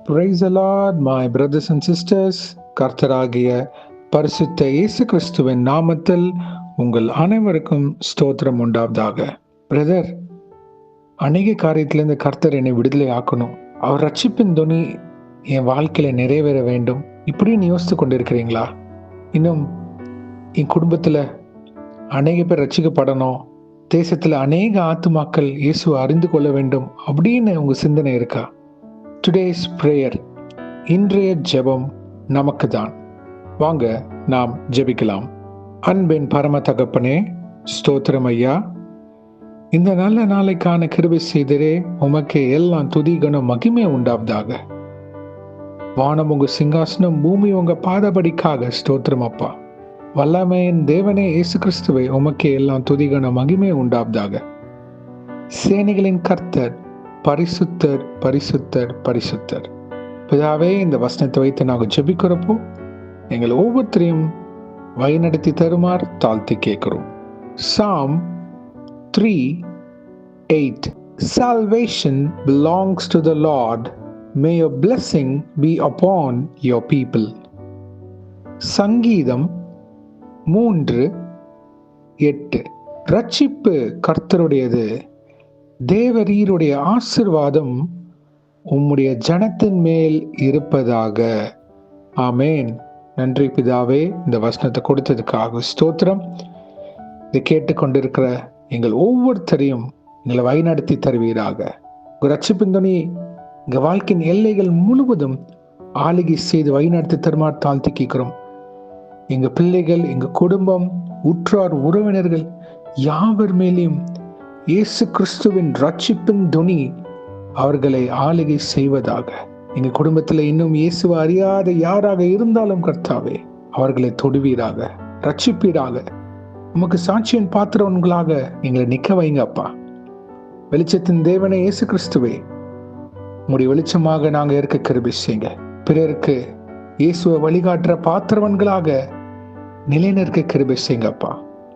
Praise the Lord, my brothers and sisters. கர்த்தராகிய பரிசுத்த இயேசு கிறிஸ்துவின் நாமத்தில் உங்கள் அனைவருக்கும் ஸ்தோத்திரம் உண்டாவதாக. பிரதர், அநேக காரியத்திலிருந்து கர்த்தர் என்னை விடுதலை ஆக்கணும், அவர் ரட்சிப்பின் துணி என் வாழ்க்கையில நிறைவேற வேண்டும், இப்படின்னு யோசித்து கொண்டிருக்கிறீங்களா? இன்னும் என் குடும்பத்தில் அநேக பேர் ரட்சிக்கப்படணும், தேசத்தில் அநேக ஆத்துமாக்கள் இயேசுவை அறிந்து கொள்ள வேண்டும் அப்படின்னு உங்கள் சிந்தனை இருக்கா? டுடேஸ் பிரேயர், இன்றைய ஜெபம் நமக்கு தான். வாங்க நாம் ஜெபிக்கலாம். அன்பின் பரம தகப்பனே, ஸ்தோத்திரம் ஐயா. இந்த நல்ல நாளைக்கான கிருபை செய்தரே, உமக்கே எல்லாம் துதி கனம் மகிமை உண்டாவதாக. வானம் உங்க சிங்காசனம், பூமி உங்க பாதபடிக்காக. ஸ்தோத்திரம் அப்பா. வல்லமையின் தேவனே இயேசு கிறிஸ்துவை, உமக்கே எல்லாம் துதி கனம் மகிமை உண்டாவதாக. சேனைகளின் கர்த்தர் பரிசுத்தர் பரிசுத்தர் பரிசுத்தர். பிதாவே, இந்த வசனத்தை வைத்து நாங்கள் ஜெபிக்கிறப்போ எங்கள் ஒவ்வொருத்தரையும் வழிநடத்தி தருமாறு தாழ்த்தி கேட்கிறோம். Psalm 3:8. Salvation belongs to the Lord. May your blessing be upon your people. சங்கீதம் 3:8. ரட்சிப்பு கர்த்தருடையது, தேவரீருடைய ஆசீர்வாதம் உம்முடைய ஜனத்தின் மேல் இருப்பதாக. ஆமேன். நன்றி பிதாவே, இந்த வசனத்தை கொடுத்ததுக்காக ஸ்தோத்திரம். இதை கேட்டுக்கொண்டிருக்கிற எங்கள் ஒவ்வொருத்தரையும் எங்களை வழிநடத்தி தருவீராக. ரட்சிப்பின் துணி எங்கள் வாழ்க்கையின் எல்லைகள் முழுவதும் ஆளுகை செய்து வழிநடத்தி தருமாறு தாழ்த்தி கேட்கிறோம். எங்கள் பிள்ளைகள், எங்கள் குடும்பம், உற்றார் உறவினர்கள் யாவர் மேலேயும் இயேசு கிறிஸ்துவின் ரட்சிப்பின் துணி அவர்களை ஆளுகை செய்வதாக. எங்க குடும்பத்தில் இன்னும் இயேசுவை அறியாத யாராக இருந்தாலும் கர்த்தாவே, அவர்களை தொடுவீராக, ரட்சிப்பீராக. உமக்கு சாட்சியின் பாத்திரவன்களாக எங்களை நிற்க வைங்க அப்பா. வெளிச்சத்தின் தேவனே இயேசு கிறிஸ்துவே, உங்களுடைய வெளிச்சமாக நாங்கள் இருக்க கிருபை செய்யுங்க. பிறருக்கு இயேசுவை வழிகாட்டுற பாத்திரவன்களாக நிலைநிற்க கிருபை செய்யுங்க அப்பா.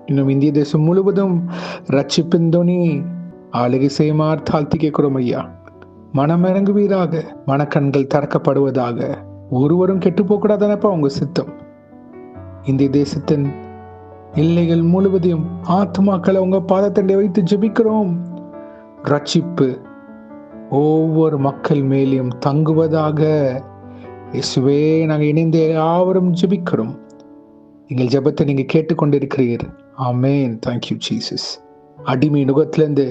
இன்னும் இந்திய தேசம் முழுவதும் ரட்சிப்பின் துணி ஆளுகை செய்யுமாறு தாழ்த்தி கேட்கிறோம் ஐயா. மனம் இறங்குவீராக, மனக்கண்கள் திறக்கப்படுவதாக. ஒருவரும் கெட்டு போகக்கூடாதானப்பா உங்க சித்தம். இந்திய தேசத்தின் எல்லைகள் முழுவதையும் ஆத்மாக்களை உங்க பாதத்தண்டை வைத்து ஜெபிக்கிறோம். ரட்சிப்பு ஒவ்வொரு மக்கள் மேலேயும் தங்குவதாக. இயேசுவே, நாங்கள் இணைந்து யாவரும் ஜெபிக்கிறோம். எங்கள் ஜெபத்தை நீங்க கேட்டுக்கொண்டிருக்கிறீர். ஆமேன். Thank you Jesus. அடிமை நுகத்திலிருந்து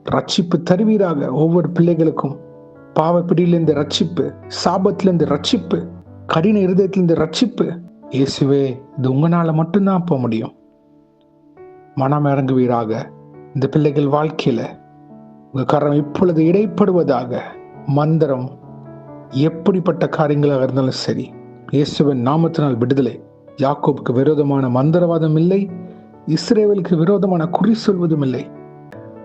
ரட்சிப்பு தருவீராக. ஒவ்வொரு பிள்ளைகளுக்கும் பாவப்பிடியிலிருந்து ரட்சிப்பு, சாபத்திலிருந்து ரட்சிப்பு, கடின இருதயத்திலிருந்து ரட்சிப்பு. இயேசுவே, இது உங்களால மட்டும்தான் போக முடியும். மனம் இறங்குவீராக. இந்த பிள்ளைகள் வாழ்க்கையில உங்க கரம் இப்பொழுது இடைப்படுவதாக. மந்திரம் எப்படிப்பட்ட காரியங்களாக இருந்தாலும் சரி, இயேசுவின் நாமத்தினால் விடுதலை. யாக்கோபுக்கு விரோதமான மந்திரவாதம் இல்லை, இஸ்ரேலுக்கு விரோதமான குறி சொல்வதும் இல்லை.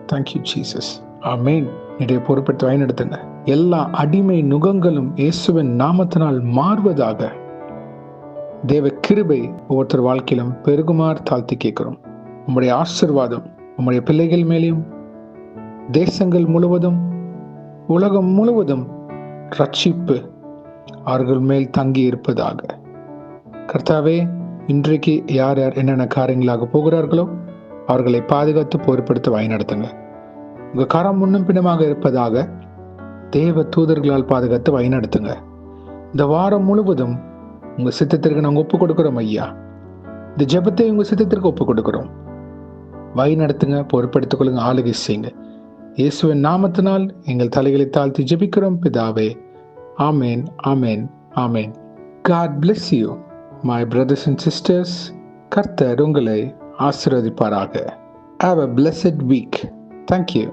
Thank you Jesus. ஆமேன். இடைய பொறுப்பெடுத்து வழிநடத்துங்க. எல்லா அடிமை நுகங்களும் இயேசுவின் நாமத்தினால் மாறுவதாக. தேவ கிருபை ஒவ்வொருத்தர் வாழ்க்கையிலும் பெருகுமாறு தாழ்த்தி கேட்கிறோம். உம்முடைய ஆசீர்வாதம் உம்முடைய பிள்ளைகள் மேலேயும், தேசங்கள் முழுவதும், உலகம் முழுவதும் ரட்சிப்பு அவர்கள் மேல் தங்கி இருப்பதாக. கர்த்தாவே, இன்றைக்கு யார் யார் என்னென்ன காரியங்களாக போகிறார்களோ அவர்களை பாதுகாத்து பொறுப்படுத்த வழிநடத்துங்க. உங்க கரம் முன்னும் பின்னமாக இருப்பதாக. தேவ தூதர்களால் பாதுகாத்து வழிநடத்துங்க. இந்த வாரம் முழுவதும் உங்க சித்தத்திற்கு நாங்கள் ஒப்பு கொடுக்கிறோம் ஐயா. இந்த ஜெபத்தை உங்க சித்தத்திற்கு ஒப்பு கொடுக்கிறோம். வழிநடத்துங்க, பொறுப்படுத்திக் கொள்ளுங்க, ஆளுகை செய்யுங்க. இயேசுவின் நாமத்தினால் எங்கள் தலைகளை தாழ்த்தி ஜெபிக்கிறோம் பிதாவே. ஆமேன், ஆமேன், ஆமேன். God bless you, my brothers and sisters. கர்த்தர் உங்களை ஆசீர்வதிப்பாராக. Have a blessed week. Thank you.